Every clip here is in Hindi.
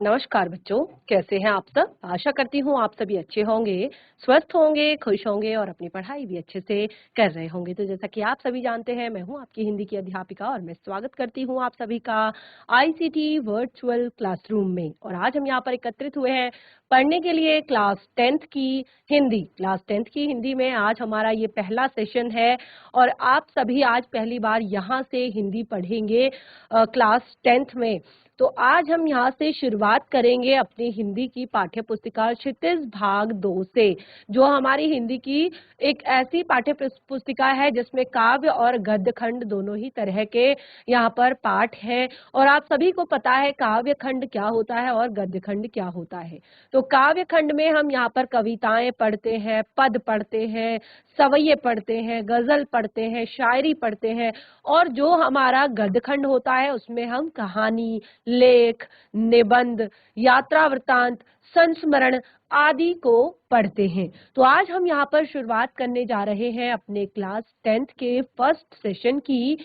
नमस्कार बच्चों, कैसे हैं आप सब? आशा करती हूँ आप सभी अच्छे होंगे, स्वस्थ होंगे, खुश होंगे और अपनी पढ़ाई भी अच्छे से कर रहे होंगे। तो जैसा कि आप सभी जानते हैं, मैं हूँ आपकी हिंदी की अध्यापिका और मैं स्वागत करती हूँ आप सभी का आईसीटी वर्चुअल क्लासरूम में। और आज हम यहाँ पर एकत्रित हुए हैं पढ़ने के लिए क्लास 10th की हिंदी। क्लास 10th की हिंदी में आज हमारा ये पहला सेशन है और आप सभी आज पहली बार यहाँ से हिंदी पढ़ेंगे क्लास 10th में। तो आज हम यहाँ से शुरुआत करेंगे अपनी हिंदी की पाठ्य पुस्तिका क्षितिज भाग 2 से, जो हमारी हिंदी की एक ऐसी पाठ्य पुस्तिका है जिसमें काव्य और गद्य खंड दोनों ही तरह के यहाँ पर पाठ हैं। और आप सभी को पता है काव्य खंड क्या होता है और गद्य खंड क्या होता है। तो काव्य खंड में हम यहाँ पर कविताएं पढ़ते हैं, पद पढ़ते हैं, सवैये पढ़ते हैं, गजल पढ़ते हैं, शायरी पढ़ते हैं। और जो हमारा गद्य खंड होता है उसमें हम कहानी, लेख, निबंध, यात्रा वृत्तांत, संस्मरण आदि को पढ़ते हैं। तो आज हम यहाँ पर शुरुआत करने जा रहे हैं अपने क्लास 10th के फर्स्ट सेशन की,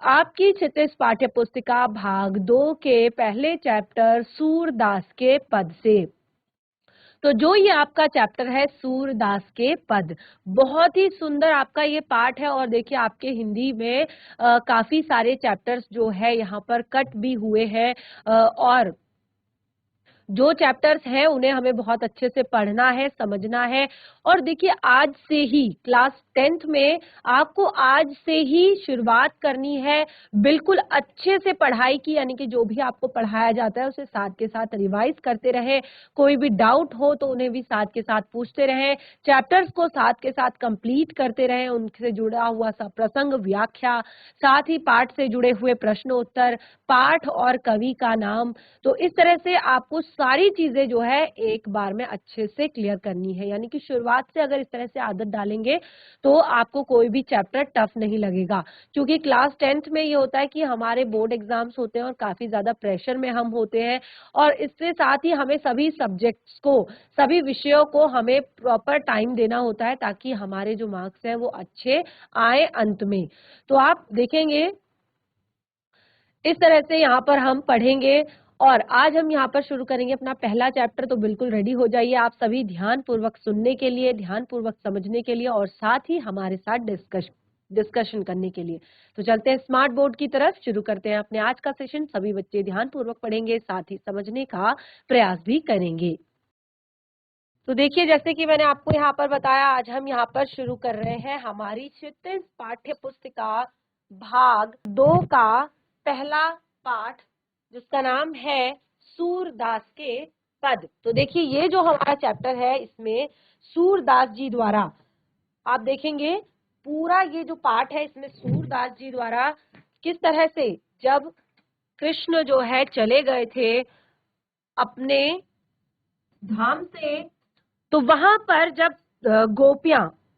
आपकी क्षितिज पाठ्य पुस्तिका भाग 2 के पहले चैप्टर सूरदास के पद से। तो जो ये आपका चैप्टर है सूरदास के पद, बहुत ही सुंदर आपका ये पाठ है। और देखिए आपके हिंदी में काफी सारे चैप्टर्स जो है यहाँ पर कट भी हुए हैं और जो चैप्टर्स हैं उन्हें हमें बहुत अच्छे से पढ़ना है, समझना है। और देखिए आज से ही क्लास 10th में आपको आज से ही शुरुआत करनी है बिल्कुल अच्छे से पढ़ाई की, यानी कि जो भी आपको पढ़ाया जाता है उसे साथ के साथ रिवाइज करते रहें। कोई भी डाउट हो तो उन्हें भी साथ के साथ पूछते रहें, चैप्टर्स को साथ के साथ कंप्लीट करते रहें, उनसे जुड़ा हुआ सा प्रसंग, व्याख्या, साथ ही पाठ से जुड़े हुए प्रश्न उत्तर, पाठ और कवि का नाम। तो इस तरह से आपको सारी चीजें जो है एक बार में अच्छे से क्लियर करनी है, यानी कि शुरुआत से अगर इस तरह से आदत डालेंगे तो आपको कोई भी चैप्टर टफ नहीं लगेगा। क्योंकि क्लास 10th में ये होता है कि हमारे बोर्ड एग्जाम्स होते हैं और काफी ज्यादा प्रेशर में हम होते हैं और इसके साथ ही हमें सभी सब्जेक्ट्स को, सभी विषयों को हमें प्रॉपर टाइम देना होता है ताकि हमारे जो मार्क्स हैं वो अच्छे आए अंत में। तो आप देखेंगे इस तरह से यहाँ पर हम पढ़ेंगे और आज हम यहाँ पर शुरू करेंगे अपना पहला चैप्टर। तो बिल्कुल रेडी हो जाइए आप सभी ध्यान पूर्वक सुनने के लिए, ध्यान पूर्वक समझने के लिए और साथ ही हमारे साथ डिस्कशन करने के लिए। तो चलते हैं स्मार्ट बोर्ड की तरफ, शुरू करते हैं अपने आज का सेशन। सभी बच्चे ध्यान पूर्वक पढ़ेंगे, साथ ही समझने का प्रयास भी करेंगे। तो देखिए जैसे कि मैंने आपको यहाँ पर बताया, आज हम यहाँ पर शुरू कर रहे हैं हमारी क्षितिज पाठ्य पुस्तिका भाग 2 का पहला पाठ, जिसका नाम है सूरदास के पद। तो देखिए ये जो हमारा चैप्टर है इसमें सूरदास जी द्वारा, आप देखेंगे पूरा ये जो पाठ है इसमें सूरदास जी द्वारा किस तरह से जब कृष्ण जो है चले गए थे अपने धाम से, तो वहां पर जब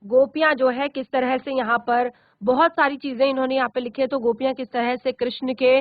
गोपियां जो है किस तरह से यहाँ पर बहुत सारी चीजें इन्होंने यहाँ पे लिखे। तो गोपियां किस तरह से कृष्ण के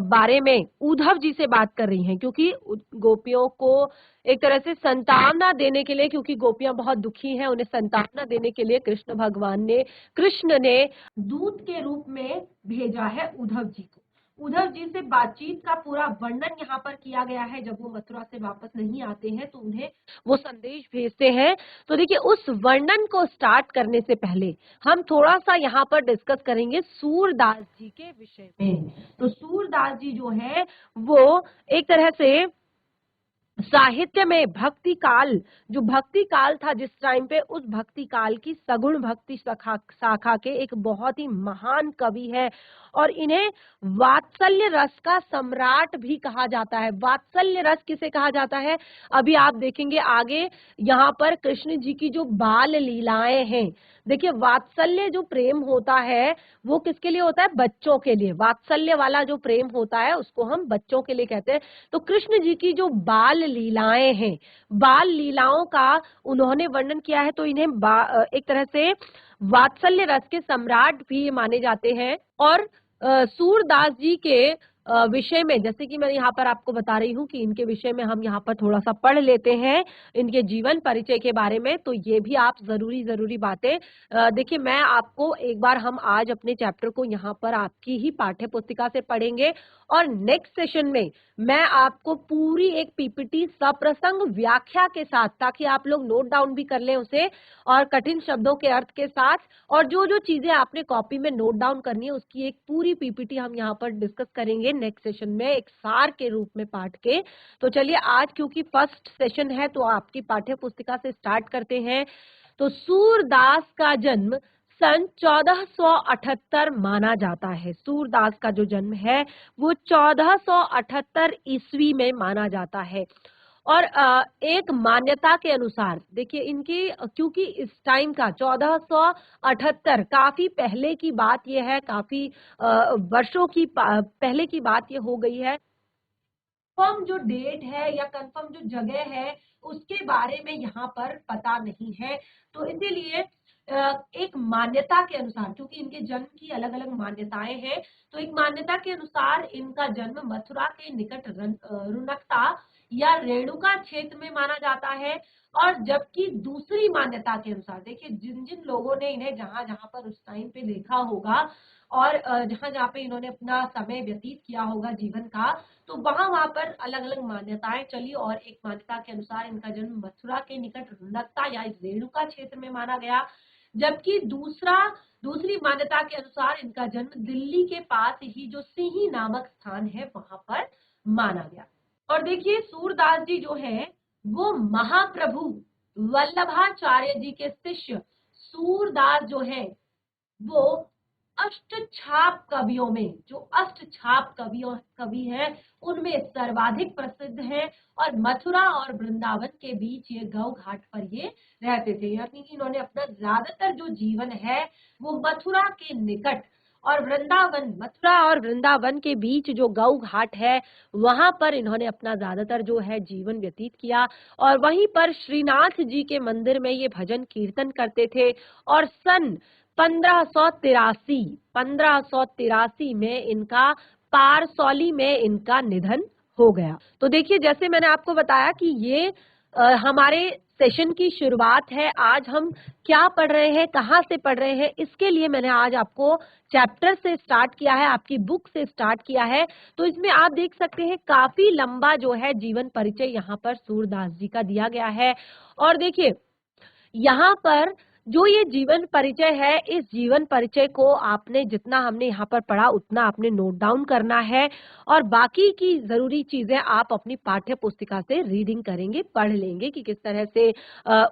बारे में उद्धव जी से बात कर रही हैं, क्योंकि गोपियों को एक तरह से संतावना देने के लिए, क्योंकि गोपियां बहुत दुखी हैं, उन्हें संतावना देने के लिए कृष्ण ने दूत के रूप में भेजा है उद्धव जी को। उद्धव जी से बातचीत का पूरा वर्णन यहाँ पर किया गया है। जब वो मथुरा से वापस नहीं आते हैं तो उन्हें वो संदेश भेजते हैं। तो देखिए उस वर्णन को स्टार्ट करने से पहले हम थोड़ा सा यहाँ पर डिस्कस करेंगे सूरदास जी के विषय में। तो सूरदास जी जो है वो एक तरह से साहित्य में भक्ति काल, जो भक्ति काल था जिस टाइम पे, उस भक्ति काल की सगुण भक्ति शाखा के एक बहुत ही महान कवि है और इन्हें वात्सल्य रस का सम्राट भी कहा जाता है। वात्सल्य रस किसे कहा जाता है अभी आप देखेंगे आगे। यहाँ पर कृष्ण जी की जो बाल लीलाएं हैं, देखिए वात्सल्य जो प्रेम होता है वो किसके लिए होता है? बच्चों के लिए। वात्सल्य वाला जो प्रेम होता है उसको हम बच्चों के लिए कहते हैं। तो कृष्ण जी की जो बाल लीलाएं हैं, बाल लीलाओं का उन्होंने वर्णन किया है। तो इन्हें एक तरह से वात्सल्य रस के सम्राट भी माने जाते हैं। और सूरदास जी के विषय में, जैसे कि मैं यहाँ पर आपको बता रही हूँ कि इनके विषय में हम यहाँ पर थोड़ा-सा पढ़ लेते हैं, इनके जीवन परिचय के बारे में, तो ये भी आप ज़रूरी बातें देखिए मैं आपको एक बार हम आज अपने चैप्टर को यहाँ पर आपकी ही पाठ्य पुस्तिका से पढ़ेंगे और नेक्स्ट सेशन में मैं आपको पूरी एक पीपीटी सप्रसंग व्याख्या के साथ, ताकि आप लोग नोट डाउन भी कर लें उसे और कठिन शब्दों के अर्थ के साथ, और जो चीजें आपने कॉपी में नोट डाउन करनी है उसकी एक पूरी पीपीटी हम यहाँ पर डिस्कस करेंगे नेक्स्ट सेशन में एक सार के रूप में पाठ के। तो चलिए आज क्योंकि फर्स्ट सेशन है तो आपकी पाठ्य पुस्तिका से स्टार्ट करते हैं। तो सूरदास का जन्म सन 1478 माना जाता है। सूरदास का जो जन्म है वो 1478 ईस्वी में माना जाता है। और एक मान्यता के अनुसार देखिए इनकी, क्योंकि इस टाइम का 1478 काफी पहले की बात ये है, काफी वर्षों की पहले की बात ये हो गई है। कंफर्म जो डेट है या कंफर्म जो जगह है उसके बारे में यहाँ पर पता नहीं है। तो इसीलिए एक मान्यता के अनुसार, क्योंकि इनके जन्म की अलग अलग मान्यताएं हैं, तो एक मान्यता के अनुसार इनका जन्म मथुरा के निकट रुनकता या रेणुका क्षेत्र में माना जाता है। और जबकि दूसरी मान्यता के अनुसार देखिए जिन जिन लोगों ने इन्हें जहां जहां पर उस टाइम पे देखा होगा और जहां जहां पे इन्होंने अपना समय व्यतीत किया होगा जीवन का, तो वहां पर अलग अलग मान्यताएं चली और एक मान्यता के अनुसार इनका जन्म मथुरा के निकट रुनकता या रेणुका क्षेत्र में माना गया, जबकि दूसरी मान्यता के अनुसार इनका जन्म दिल्ली के पास ही जो सिंही नामक स्थान है वहां पर माना गया। और देखिए सूरदास जी जो है वो महाप्रभु वल्लभाचार्य जी के शिष्य सूरदास जो है वो अष्टछाप कवियों में, जो अष्टछाप कवि हैं उनमें सर्वाधिक प्रसिद्ध है। और मथुरा और वृंदावन के बीच ये गौ घाट पर ये रहते थे, यानी कि इन्होंने अपना ज्यादातर जो जीवन है वो मथुरा के निकट और मथुरा और वृंदावन के बीच जो गौ घाट है वहां पर इन्होंने अपना ज्यादातर जो है जीवन व्यतीत किया। और वहीं पर श्रीनाथ जी के मंदिर में ये भजन कीर्तन करते थे। और सन 1583 में इनका पारसौली में इनका निधन हो गया। तो देखिए जैसे मैंने आपको बताया कि ये हमारे सेशन की शुरुआत है। आज हम क्या पढ़ रहे हैं, कहाँ से पढ़ रहे हैं, इसके लिए मैंने आज आपको चैप्टर से स्टार्ट किया है, आपकी बुक से स्टार्ट किया है। तो इसमें आप देख सकते हैं काफी लंबा जो है जीवन परिचय यहाँ पर सूरदास जी का दिया गया है। और देखिए यहाँ पर जो ये जीवन परिचय है, इस जीवन परिचय को आपने जितना हमने यहाँ पर पढ़ा उतना आपने नोट डाउन करना है और बाकी की जरूरी चीजें आप अपनी पाठ्य पुस्तिका से रीडिंग करेंगे, पढ़ लेंगे कि किस तरह से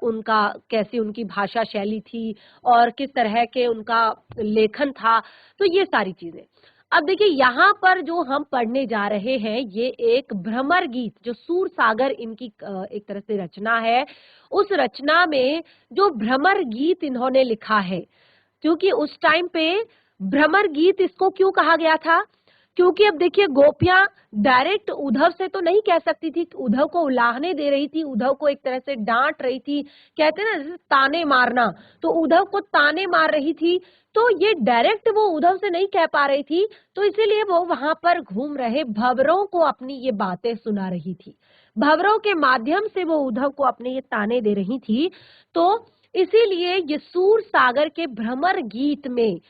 उनका कैसी उनकी भाषा शैली थी और किस तरह के उनका लेखन था, तो ये सारी चीजें। अब देखिए यहाँ पर जो हम पढ़ने जा रहे हैं ये एक भ्रमर गीत, जो सूर सागर इनकी एक तरह से रचना है, उस रचना में जो भ्रमर गीत इन्होंने लिखा है, क्योंकि उस टाइम पे भ्रमर गीत इसको क्यों कहा गया था, क्योंकि अब देखिए गोपियां डायरेक्ट उद्धव से तो नहीं कह सकती थी, उद्धव को उलाहने दे रही थी, उद्धव को एक तरह से डांट रही थी, कहते हैं ना जैसे ताने मारना, तो उद्धव को ताने मार रही थी, तो ये डायरेक्ट वो उद्धव से नहीं कह पा रही थी, तो इसीलिए वो वहां पर घूम रहे भंवरों को अपनी ये बातें सुना रही थी, भंवरों के माध्यम से वो उद्धव को अपने ये ताने दे रही थी। तो इसीलिए ये सूर सागर के भ्रमर गीत में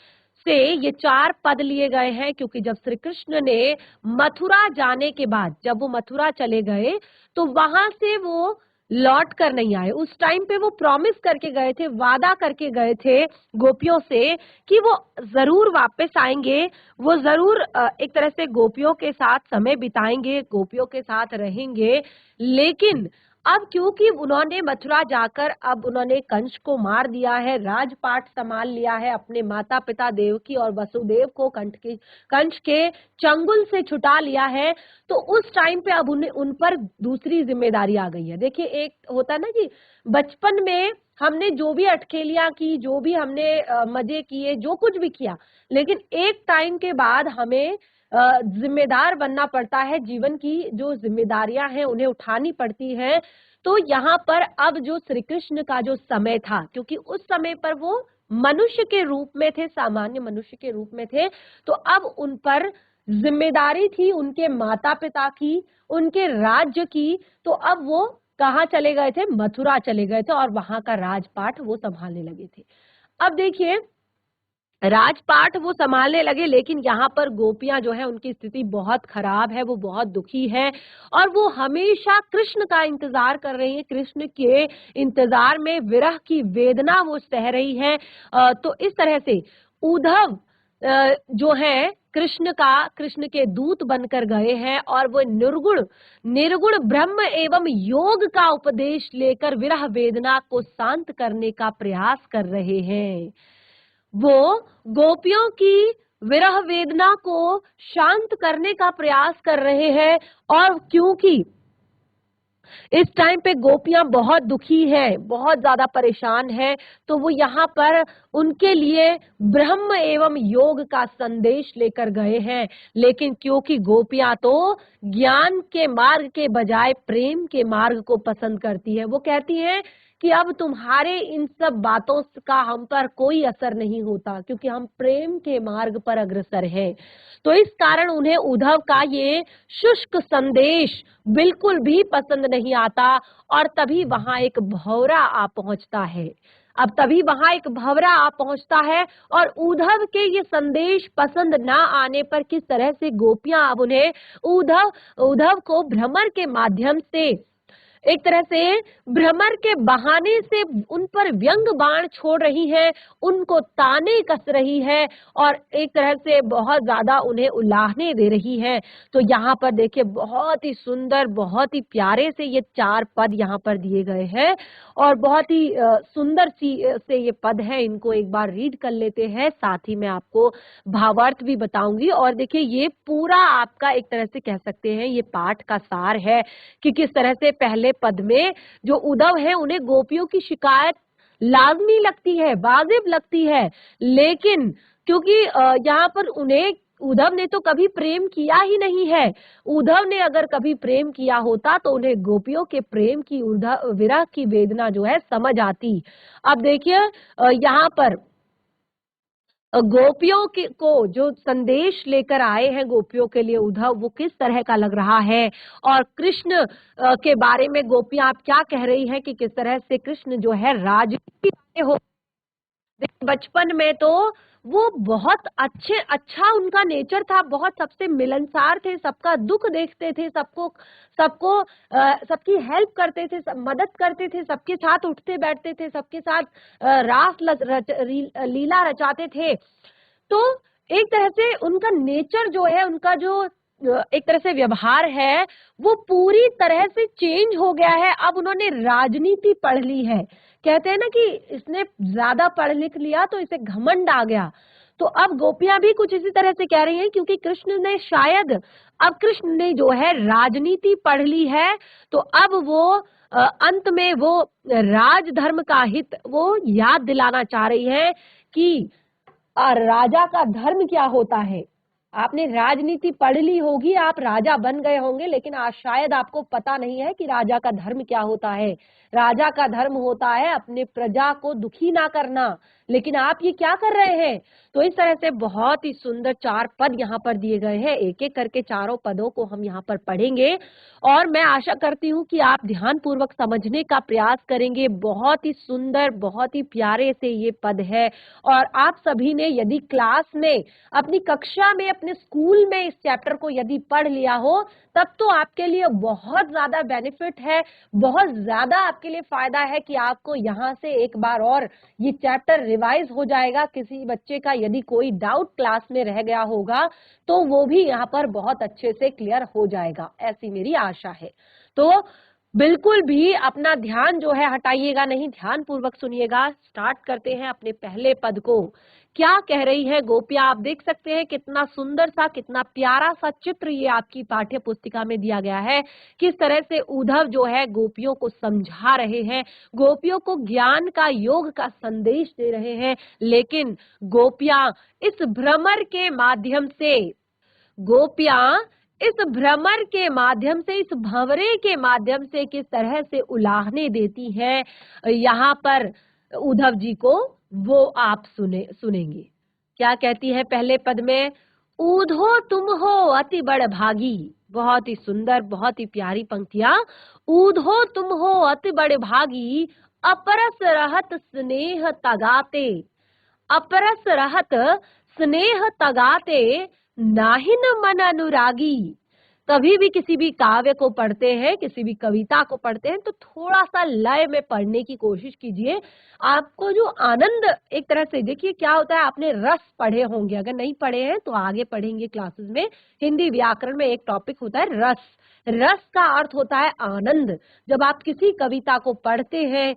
से ये 4 पद लिए गए हैं, क्योंकि जब श्री कृष्ण ने मथुरा जाने के बाद, जब वो मथुरा चले गए तो वहां से वो लौट कर नहीं आए। उस टाइम पे वो प्रॉमिस करके गए थे, वादा करके गए थे गोपियों से कि वो जरूर वापस आएंगे, वो जरूर एक तरह से गोपियों के साथ समय बिताएंगे, गोपियों के साथ रहेंगे। लेकिन अब क्योंकि उन्होंने मथुरा जाकर अब उन्होंने कंस को मार दिया है, राजपाट संभाल लिया है, अपने माता पिता देवकी और वसुदेव को कंस के चंगुल से छुटा लिया है, तो उस टाइम पे अब उन पर दूसरी जिम्मेदारी आ गई है। देखिए एक होता है ना कि बचपन में हमने जो भी अटखेलियां की, जो भी हमने मजे किए, जो कुछ भी किया, लेकिन एक टाइम के बाद हमें जिम्मेदार बनना पड़ता है, जीवन की जो जिम्मेदारियां हैं उन्हें उठानी पड़ती हैं। तो यहाँ पर अब जो श्री कृष्ण का जो समय था, क्योंकि उस समय पर वो मनुष्य के रूप में थे, सामान्य मनुष्य के रूप में थे, तो अब उन पर जिम्मेदारी थी उनके माता पिता की, उनके राज्य की, तो अब वो कहाँ चले गए थे? मथुरा चले गए थे और वहां का राजपाट वो संभालने लगे थे। अब देखिए, राजपाट वो संभालने लगे, लेकिन यहाँ पर गोपियां जो है उनकी स्थिति बहुत खराब है, वो बहुत दुखी है और वो हमेशा कृष्ण का इंतजार कर रही है, कृष्ण के इंतजार में विरह की वेदना वो सह रही है। तो इस तरह से उद्धव जो है कृष्ण के दूत बनकर गए हैं और वो निर्गुण निर्गुण ब्रह्म एवं योग का उपदेश लेकर विरह वेदना को शांत करने का प्रयास कर रहे हैं। वो गोपियों की विरह वेदना को शांत करने का प्रयास कर रहे हैं और क्योंकि इस टाइम पे गोपियां बहुत दुखी हैं, बहुत ज्यादा परेशान हैं, तो वो यहाँ पर उनके लिए ब्रह्म एवं योग का संदेश लेकर गए हैं। लेकिन क्योंकि गोपियां तो ज्ञान के मार्ग के बजाय प्रेम के मार्ग को पसंद करती है, वो कहती हैं कि अब तुम्हारे इन सब बातों का हम पर कोई असर नहीं होता, क्योंकि हम प्रेम के मार्ग पर अग्रसर हैं। तो इस कारण उन्हें उद्धव का ये शुष्क संदेश बिल्कुल भी पसंद नहीं आता और तभी वहां एक भंवरा आ पहुंचता है। अब तभी वहां एक भंवरा आ पहुंचता है और उद्धव के ये संदेश पसंद ना आने पर किस तरह से गोपियां अब उन्हें उद्धव उद्धव को भ्रमर के माध्यम से, एक तरह से भ्रमर के बहाने से उन पर व्यंग बाण छोड़ रही है, उनको ताने कस रही है और एक तरह से बहुत ज्यादा उन्हें उलाहने दे रही है। तो यहाँ पर देखिए बहुत ही सुंदर, बहुत ही प्यारे से ये 4 पद यहाँ पर दिए गए हैं और बहुत ही सुंदर सी से ये पद है। इनको एक बार रीड कर लेते हैं, साथ ही मैं आपको भावार्थ भी बताऊंगी। और देखिए ये पूरा आपका एक तरह से कह सकते हैं ये पाठ का सार है कि किस तरह से पहले पद में जो उद्धव है उन्हें गोपियों की शिकायत लाजमी लगती है, वाजिब लगती है, लेकिन क्योंकि यहाँ पर उन्हें उद्धव ने तो कभी प्रेम किया ही नहीं है। उद्धव ने अगर कभी प्रेम किया होता तो उन्हें गोपियों के प्रेम की विरह की वेदना जो है समझ आती। अब देखिए यहाँ पर गोपियों के को जो संदेश लेकर आए हैं गोपियों के लिए उद्धव, वो किस तरह का लग रहा है और कृष्ण के बारे में गोपियां आप क्या कह रही हैं कि किस तरह से कृष्ण जो है राजनीति हो। बचपन में तो वो बहुत अच्छा उनका नेचर था, बहुत सबसे मिलनसार थे, सबका दुख देखते थे, सबको सबको सबकी हेल्प करते थे, सब मदद करते थे, सबके साथ उठते बैठते थे, सबके साथ लीला रचाते थे। तो एक तरह से उनका नेचर जो है, उनका जो एक तरह से व्यवहार है, वो पूरी तरह से चेंज हो गया है। अब उन्होंने राजनीति पढ़ ली है। कहते हैं ना कि इसने ज्यादा पढ़ लिख लिया तो इसे घमंड आ गया। तो अब गोपियां भी कुछ इसी तरह से कह रही हैं, क्योंकि कृष्ण ने शायद अब कृष्ण ने जो है राजनीति पढ़ ली है, तो अब वो अंत में वो राजधर्म का हित वो याद दिलाना चाह रही है कि राजा का धर्म क्या होता है। आपने राजनीति पढ़ ली होगी, आप राजा बन गए होंगे, लेकिन आज शायद आपको पता नहीं है कि राजा का धर्म क्या होता है। राजा का धर्म होता है अपने प्रजा को दुखी ना करना, लेकिन आप ये क्या कर रहे हैं। तो इस तरह से बहुत ही सुंदर 4 पद यहाँ पर दिए गए हैं। एक एक करके चारों पदों को हम यहाँ पर पढ़ेंगे और मैं आशा करती हूँ कि आप ध्यान पूर्वक समझने का प्रयास करेंगे। बहुत ही सुंदर, बहुत ही प्यारे से ये पद है और आप सभी ने यदि क्लास में, अपनी कक्षा में, अपने स्कूल में इस चैप्टर को यदि पढ़ लिया हो, तब तो आपके लिए बहुत ज्यादा बेनिफिट है, बहुत ज्यादा आपके लिए फायदा है कि आपको यहाँ से एक बार और ये चैप्टर रिवाइज हो जाएगा। किसी बच्चे का यदि कोई डाउट क्लास में रह गया होगा तो वो भी यहाँ पर बहुत अच्छे से क्लियर हो जाएगा, ऐसी मेरी आशा है। तो बिल्कुल भी अपना ध्यान जो है हटाइएगा नहीं, ध्यान पूर्वक सुनिएगा। स्टार्ट करते हैं अपने पहले पद को। क्या कह रही है गोपियां, आप देख सकते हैं कितना सुंदर सा, कितना प्यारा सा चित्र ये आपकी पाठ्य पुस्तिका में दिया गया है। किस तरह से उद्धव जो है गोपियों को समझा रहे हैं, गोपियों को ज्ञान का, योग का संदेश दे रहे हैं, लेकिन गोपियां इस भ्रमर के माध्यम से, गोपियां इस भ्रमर के माध्यम से, इस भंवरे के माध्यम से किस तरह से उलाहने देती हैं यहाँ पर उद्धव जी को, वो आप सुनेंगे। क्या कहती है पहले पद में, ऊधो तुम हो अति बड़ भागी। बहुत ही सुंदर, बहुत ही प्यारी पंक्तियां। ऊधो तुम हो अति बड़ भागी, अपरस रहत स्नेह तगाते। अपरस रहत स्नेह तगाते, नाहिन मन अनुरागी। कभी भी किसी भी काव्य को पढ़ते हैं, किसी भी कविता को पढ़ते हैं, तो थोड़ा सा लय में पढ़ने की कोशिश कीजिए। आपको जो आनंद, एक तरह से देखिए क्या होता है, आपने रस पढ़े होंगे, अगर नहीं पढ़े हैं तो आगे पढ़ेंगे क्लासेस में। हिंदी व्याकरण में एक टॉपिक होता है रस। रस का अर्थ होता है आनंद। जब आप किसी कविता को पढ़ते हैं,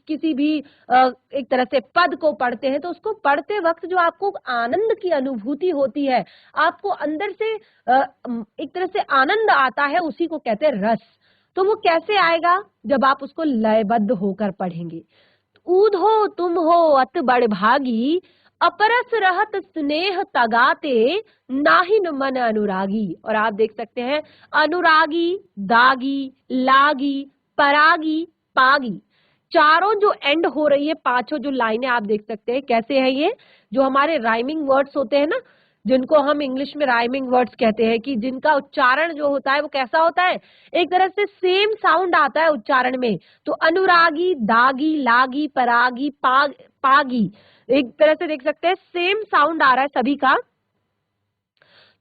किसी भी एक तरह से पद को पढ़ते हैं, तो उसको पढ़ते वक्त जो आपको आनंद की अनुभूति होती है, आपको अंदर से एक तरह से आनंद आता है, उसी को कहते हैं रस। तो वो कैसे आएगा? जब आप उसको लयबद्ध होकर पढ़ेंगे। ऊधो तुम हो अत बड़ भागी, अपरस रहत स्नेह तगाते, नाहिन मन अनुरागी। और आप देख सकते हैं अनुरागी, दागी, लागी, परागी, पागी, चारों जो एंड हो रही है, पांचों जो लाइनें आप देख सकते हैं कैसे है ये, जो हमारे राइमिंग वर्ड्स होते हैं ना, जिनको हम इंग्लिश में राइमिंग वर्ड्स कहते हैं, कि जिनका उच्चारण जो होता है वो कैसा होता है, एक तरह से सेम साउंड आता है उच्चारण में। तो अनुरागी, दागी, लागी, परागी, पागी, एक तरह से देख सकते हैं सेम साउंड आ रहा है सभी का।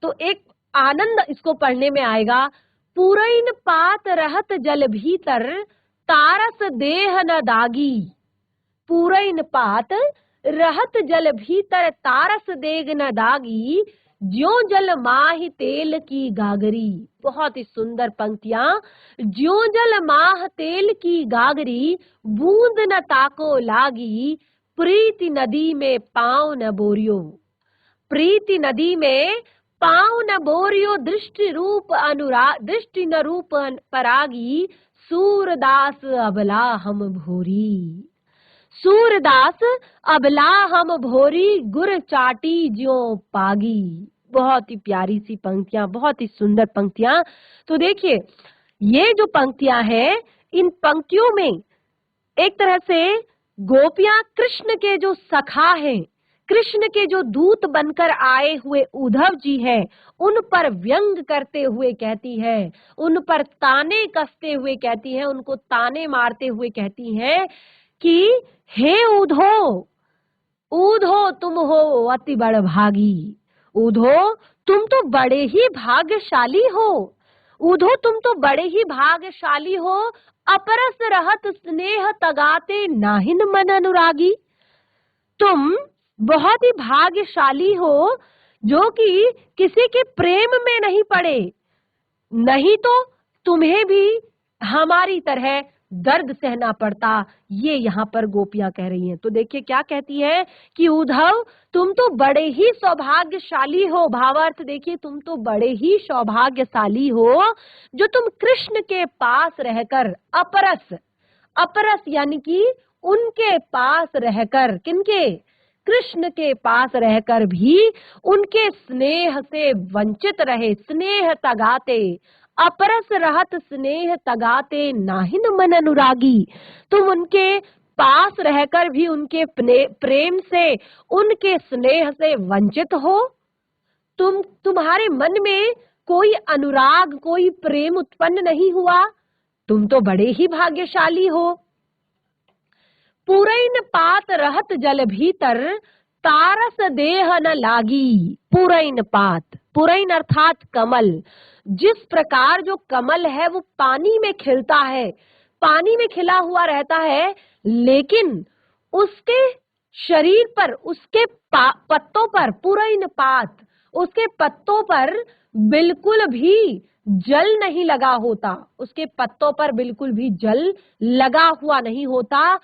तो एक आनंद इसको पढ़ने में आएगा। पूरैन पात रहत जल भीतर, तारस देह न दागी। पूरैन पात रहत जल भीतर, तारस देग न दागी। ज्यों जल माहि तेल की गागरी। बहुत ही सुंदर पंक्तियां। ज्यों जल माह तेल की गागरी, बूंद न ताको लागी। प्रीति नदी में पांव न बोरियो। प्रीति नदी में पांव न बोरियो, दृष्टि रूप अनुराग, दृष्टि न रूप परागी। सूरदास अबला हम भोरी। सूरदास अबला हम भोरी, गुर चाटी ज्यों पागी। बहुत ही प्यारी सी पंक्तियां, बहुत ही सुंदर पंक्तियां। तो देखिए ये जो पंक्तियां हैं, इन पंक्तियों में एक तरह से गोपियां कृष्ण के जो सखा हैं, कृष्ण के जो दूत बनकर आए हुए उद्धव जी हैं, उन पर व्यंग करते हुए कहती है, उन पर ताने कसते हुए कहती है, उनको ताने मारते हुए कहती है कि हे उधो, ऊधो तुम हो अति बड़ भागी। ऊधो तुम तो बड़े ही भाग्यशाली हो। ऊधो तुम तो बड़े ही भाग्यशाली हो। अपरस रहत स्नेह तगाते, नाहिन मन अनुरागी। तुम बहुत ही भाग्यशाली हो जो कि किसी के प्रेम में नहीं पड़े, नहीं तो तुम्हें भी हमारी तरह दर्द सहना पड़ता। ये यहाँ पर गोपियां कह रही हैं। तो देखिए क्या कहती है कि उद्धव तुम तो बड़े ही सौभाग्यशाली हो। भावार्थ देखिए, तुम तो बड़े ही सौभाग्यशाली हो जो तुम कृष्ण के पास रहकर अपरस, अपरस यानी कि उनके पास रहकर, किनके? कृष्ण के पास रहकर भी उनके स्नेह से वंचित रहे। स्नेह तगाते, अपरस रहत स्नेह तगाते, नाहिन मन अनुरागी। तुम उनके पास रहकर भी उनके प्रेम से, उनके स्नेह से वंचित हो। तुम्हारे मन में कोई अनुराग, कोई प्रेम उत्पन्न नहीं हुआ। तुम तो बड़े ही भाग्यशाली हो। पूरैन पात रहत जल भीतर, तारस देह न लागी। पूरैन पात, पूरैन अर्थात कमल। जिस प्रकार जो कमल है वो पानी में खिलता है, पानी में खिला हुआ रहता है, लेकिन उसके शरीर पर, उसके पत्तों पर, पूरैन पात, उसके पत्तों पर बिल्कुल भी जल नहीं लगा होता। उसके पत्तों पर बिल्कुल भी जल लगा हुआ नहीं होता।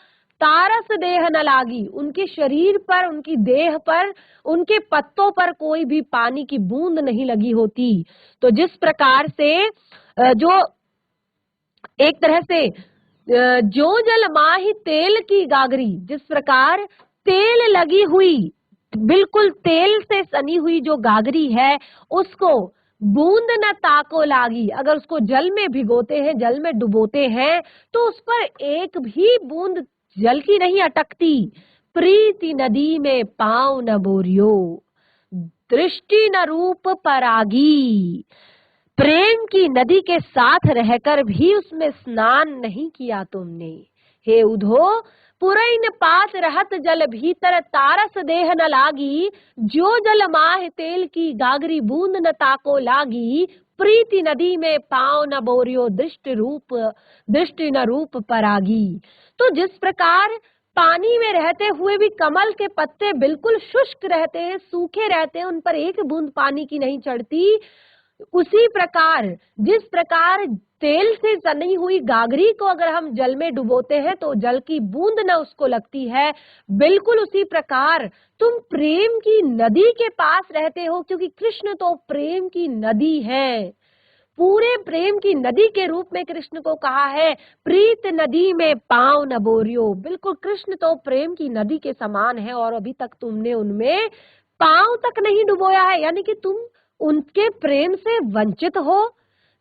तारस देह न लागी, उनके शरीर पर, उनकी देह पर, उनके पत्तों पर कोई भी पानी की बूंद नहीं लगी होती। तो जिस प्रकार से जो एक तरह से जो जल माही तेल की गागरी, जिस प्रकार तेल लगी हुई, बिल्कुल तेल से सनी हुई जो गागरी है, उसको बूंद न ताको लागी। अगर उसको जल में भिगोते हैं, जल में डुबोते हैं, तो उस पर एक भी बूंद जल की नहीं अटकती। प्रीति नदी में पांव न बोरियो। दृष्टि न रूप परागी। प्रेम की नदी के साथ रहकर भी उसमें स्नान नहीं किया तुमने। हे उधो पुरैन पास रहत जल भीतर तारस देह न लागी। जो जल माह तेल की गागरी बूंद न ताको लागी। प्रीति नदी में पाँव न बोरियो दृष्टि न रूप परागी। तो जिस प्रकार पानी में रहते हुए भी कमल के पत्ते बिल्कुल शुष्क रहते हैं, सूखे रहते हैं, उन पर एक बूंद पानी की नहीं चढ़ती, उसी प्रकार जिस प्रकार तेल से सनी हुई गागरी को अगर हम जल में डुबोते हैं तो जल की बूंद न उसको लगती है, बिल्कुल उसी प्रकार तुम प्रेम की नदी के पास रहते हो, क्योंकि कृष्ण तो प्रेम की नदी है। पूरे प्रेम की नदी के रूप में कृष्ण को कहा है, प्रीत नदी में पांव न बोरियो। बिल्कुल कृष्ण तो प्रेम की नदी के समान है और अभी तक तुमने उनमें पांव तक नहीं डुबोया है, यानी कि तुम उनके प्रेम से वंचित हो।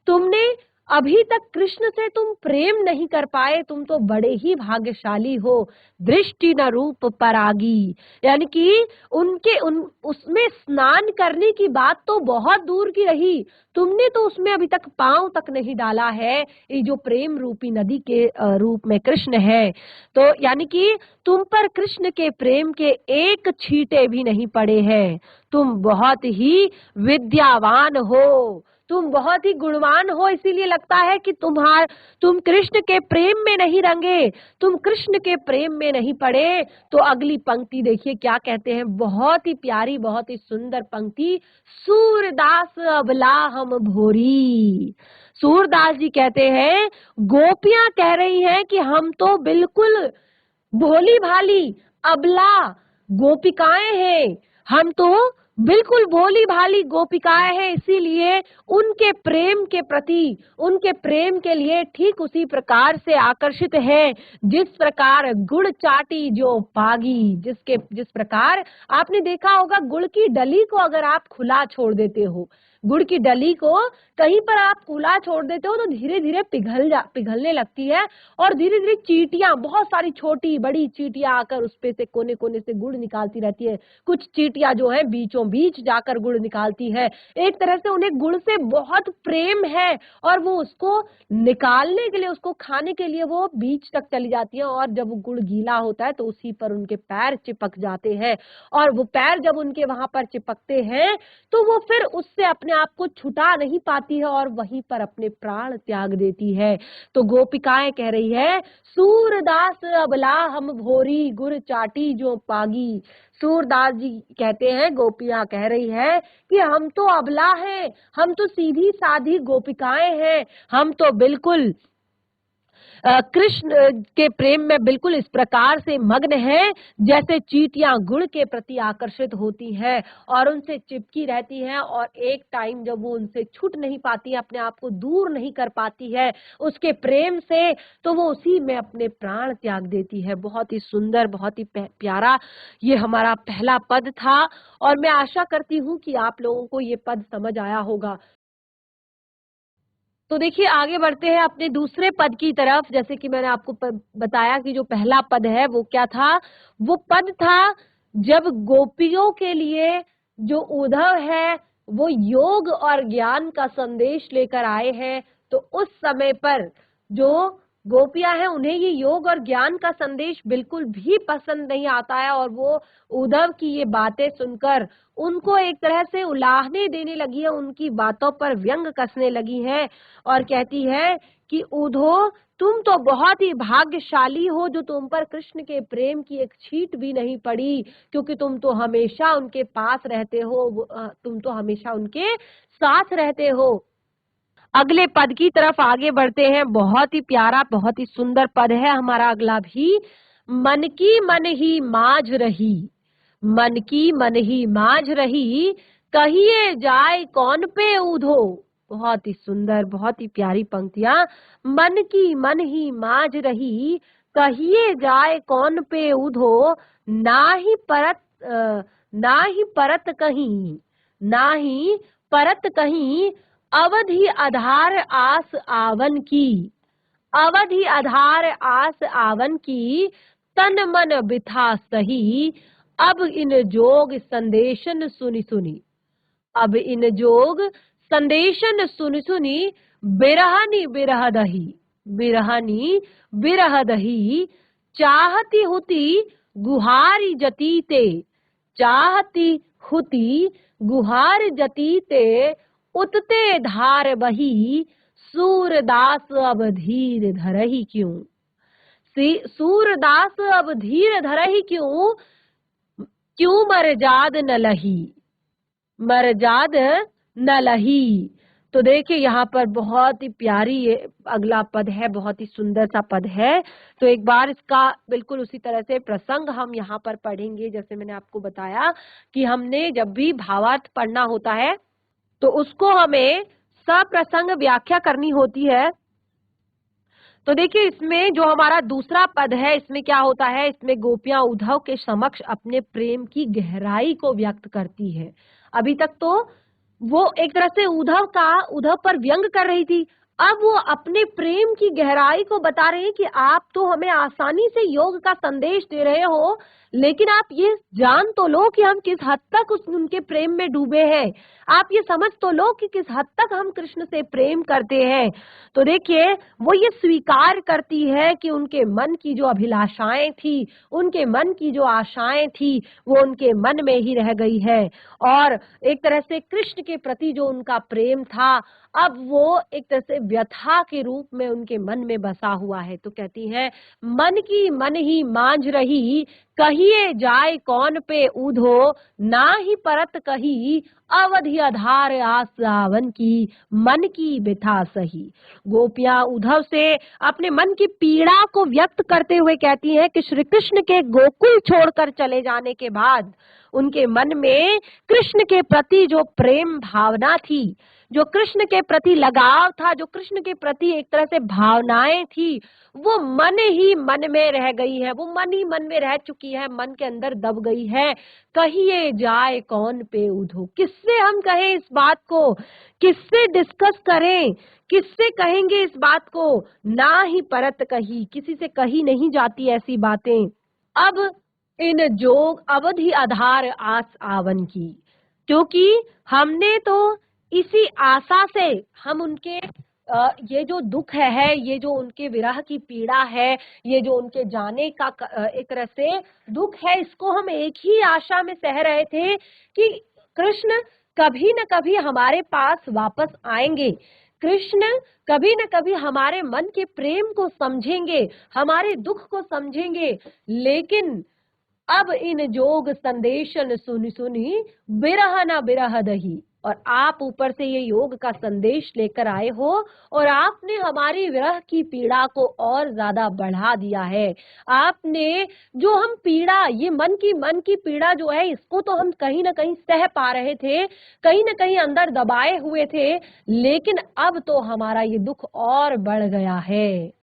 तुमने अभी तक कृष्ण से तुम प्रेम नहीं कर पाए, तुम तो बड़े ही भाग्यशाली हो। दृष्टि न रूप परागी, यानी कि उसमें स्नान करने की बात तो बहुत दूर की रही, तुमने तो उसमें अभी तक पांव तक नहीं डाला है। ये जो प्रेम रूपी नदी के रूप में कृष्ण है, तो यानी कि तुम पर कृष्ण के प्रेम के एक छींटे भी नहीं पड़े हैं। तुम बहुत ही विद्यावान हो, तुम बहुत ही गुणवान हो, इसीलिए लगता है कि तुम कृष्ण के प्रेम में नहीं रंगे, तुम कृष्ण के प्रेम में नहीं पड़े। तो अगली पंक्ति देखिए क्या कहते हैं, बहुत ही प्यारी, बहुत ही सुंदर पंक्ति। सूरदास अबला हम भोरी। सूरदास जी कहते हैं, गोपियां कह रही हैं कि हम तो बिल्कुल भोली भाली अबला गोपिकाएं हैं, हम तो बिल्कुल भोली भाली गोपिकाएं हैं, इसीलिए उनके प्रेम के प्रति, उनके प्रेम के लिए ठीक उसी प्रकार से आकर्षित है जिस प्रकार गुड़ चाटी जो पागी। जिस प्रकार आपने देखा होगा, गुड़ की डली को अगर आप खुला छोड़ देते हो, गुड़ की डली को कहीं पर आप खुला छोड़ देते हो तो धीरे धीरे पिघलने लगती है और धीरे धीरे चींटियां, बहुत सारी छोटी बड़ी चींटियां आकर उस पे से कोने कोने से गुड़ निकालती रहती है। कुछ चींटियां जो है बीचों बीच जाकर गुड़ निकालती है। एक तरह से उन्हें गुड़ से बहुत प्रेम है और वो उसको निकालने के लिए, उसको खाने के लिए वो बीच तक चली जाती है, और जब वो गुड़ गीला होता है तो उसी पर उनके पैर चिपक जाते हैं, और वो पैर जब उनके वहां पर चिपकते हैं तो वो फिर उससे अपने आप को छुटा नहीं पाती है और वहीं पर अपने प्राण त्याग देती है। तो गोपिकाएं कह रही है, सूरदास अबला हम भोरी गुर चाटी जो पागी। सूरदास जी कहते हैं, गोपियां कह रही है कि हम तो अबला हैं, हम तो सीधी साधी गोपिकाएं हैं, हम तो बिल्कुल कृष्ण के प्रेम में बिल्कुल इस प्रकार से मग्न है जैसे चींटियां गुड़ के प्रति आकर्षित होती हैं और उनसे चिपकी रहती हैं, और एक टाइम जब वो उनसे छूट नहीं पाती है, अपने आप को दूर नहीं कर पाती है उसके प्रेम से, तो वो उसी में अपने प्राण त्याग देती है। बहुत ही सुंदर, बहुत ही प्यारा ये हमारा पहला पद था, और मैं आशा करती हूँ कि आप लोगों को ये पद समझ आया होगा। तो देखिए आगे बढ़ते हैं अपने दूसरे पद की तरफ। जैसे कि मैंने आपको बताया कि जो पहला पद है वो क्या था, वो पद था जब गोपियों के लिए जो उद्धव है वो योग और ज्ञान का संदेश लेकर आए हैं, तो उस समय पर जो गोपियां हैं उन्हें ये योग और ज्ञान का संदेश बिल्कुल भी पसंद नहीं आता है, और वो उद्धव की ये बातें सुनकर उनको एक तरह से उलाहने देने लगी है, उनकी बातों पर व्यंग कसने लगी है और कहती है कि उद्धव तुम तो बहुत ही भाग्यशाली हो जो तुम पर कृष्ण के प्रेम की एक छींट भी नहीं पड़ी, क्योंकि तुम तो हमेशा उनके पास रहते हो, तुम तो हमेशा उनके साथ रहते हो। अगले पद की तरफ आगे बढ़ते हैं। बहुत ही प्यारा, बहुत ही सुंदर पद है हमारा अगला भी। मन की मन ही माझ रही, मन की मन ही माझ रही, कहिए जाए कौन पे उधो। बहुत ही सुंदर, बहुत ही प्यारी पंक्तियां। मन की मन ही माझ रही, कहिए जाए कौन पे उधो, ना ही परत कहीं, ना ही परत कहीं, अवधि आधार आस आवन की, अवधि आधार आस आवन की, तन मन बिथा सही, अब इन जोग संदेशन सुनि सुनि, अब इन जोग संदेशन सुनि सुनि, बिरहनी बिरह दही, बिरहनी बिरह दही, चाहती हुती गुहारी जतीते, चाहती हुती गुहार जतीते, उतते धार बही, सूरदास अब धीर धरही क्यों, सूरदास अब धीर धरही क्यों, क्यों मरजाद न लही, मरजाद न लही। तो देखिए यहाँ पर बहुत ही प्यारी ये अगला पद है, बहुत ही सुंदर सा पद है। तो एक बार इसका बिल्कुल उसी तरह से प्रसंग हम यहाँ पर पढ़ेंगे। जैसे मैंने आपको बताया कि हमने जब भी भावार्थ पढ़ना होता है तो उसको हमें सप्रसंग व्याख्या करनी होती है। तो देखिए इसमें जो हमारा दूसरा पद है, इसमें क्या होता है, इसमें गोपियां उद्धव के समक्ष अपने प्रेम की गहराई को व्यक्त करती है। अभी तक तो वो एक तरह से उद्धव पर व्यंग कर रही थी, अब वो अपने प्रेम की गहराई को बता रहे हैं कि आप तो हमें आसानी से योग का संदेश दे रहे हो, लेकिन आप ये जान तो लो कि हम किस हद तक उनके प्रेम में डूबे हैं। आप ये समझ तो लो कि किस हद तक हम कृष्ण से प्रेम करते हैं। तो देखिए वो ये स्वीकार करती है कि उनके मन की जो अभिलाषाएं थी, उनके मन की जो आशाएं थी, वो उनके मन में ही रह गई है। और एक तरह से कृष्ण के प्रति जो उनका प्रेम था, अब वो एक तरह से व्यथा के रूप में उनके मन में बसा हुआ है। तो कहती हैं, मन की मन ही मांझ रही, कहिए जाए कौन पे ऊधो, ना ही परत कही, अवधि आधार आस सावन की, मन की बिथा सही। गोपियां उद्धव से अपने मन की पीड़ा को व्यक्त करते हुए कहती हैं कि श्री कृष्ण के गोकुल छोड़कर चले जाने के बाद उनके मन में कृष्ण के प्रति जो प्रेम भावना थी, जो कृष्ण के प्रति लगाव था, जो कृष्ण के प्रति एक तरह से भावनाएं थी, वो मन ही मन में रह गई है, वो मन ही मन में रह चुकी है, मन के अंदर दब गई है। कहिए जाए कौन पे उधो, किससे हम कहें इस बात को, किससे डिस्कस करें, किससे कहेंगे इस बात को, ना ही परत कही, किसी से कही नहीं जाती ऐसी बातें। अब इन जोग अवधि आधार आस आवन की, क्योंकि हमने तो इसी आशा से हम उनके ये जो दुख है, ये जो उनके विरह की पीड़ा है, ये जो उनके जाने का एक तरह से दुख है, इसको हम एक ही आशा में सह रहे थे कि कृष्ण कभी न कभी हमारे पास वापस आएंगे, कृष्ण कभी न कभी हमारे मन के प्रेम को समझेंगे, हमारे दुख को समझेंगे। लेकिन अब इन जोग संदेशन सुनि सुनि, बिरह न बिरह दही, और आप ऊपर से ये योग का संदेश लेकर आए हो और आपने हमारी विरह की पीड़ा को और ज्यादा बढ़ा दिया है। आपने जो हम पीड़ा, ये मन की पीड़ा जो है, इसको तो हम कहीं ना कहीं सह पा रहे थे, कहीं ना कहीं अंदर दबाए हुए थे, लेकिन अब तो हमारा ये दुख और बढ़ गया है।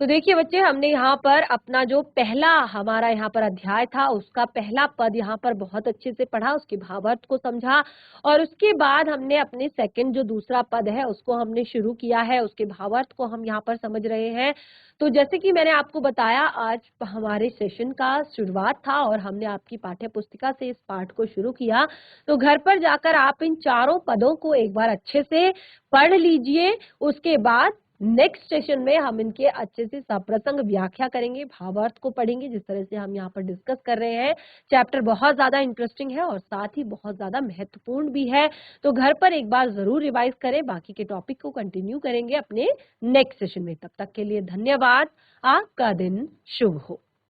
तो देखिए बच्चे, हमने यहाँ पर अपना जो पहला हमारा यहाँ पर अध्याय था, उसका पहला पद यहाँ पर बहुत अच्छे से पढ़ा, उसके भावार्थ को समझा, और उसके बाद हमने अपने सेकंड जो दूसरा पद है उसको हमने शुरू किया है, उसके भावार्थ को हम यहाँ पर समझ रहे हैं। तो जैसे कि मैंने आपको बताया, आज हमारे सेशन का शुरुआत था और हमने आपकी पाठ्य पुस्तिका से इस पाठ को शुरू किया। तो घर पर जाकर आप इन चारों पदों को एक बार अच्छे से पढ़ लीजिए। उसके बाद नेक्स्ट सेशन में हम इनके अच्छे से सप्रसंग व्याख्या करेंगे, भावार्थ को पढ़ेंगे, जिस तरह से हम यहाँ पर डिस्कस कर रहे हैं। चैप्टर बहुत ज्यादा इंटरेस्टिंग है और साथ ही बहुत ज्यादा महत्वपूर्ण भी है। तो घर पर एक बार जरूर रिवाइज करें, बाकी के टॉपिक को कंटिन्यू करेंगे अपने नेक्स्ट सेशन में। तब तक के लिए धन्यवाद। आपका दिन शुभ हो।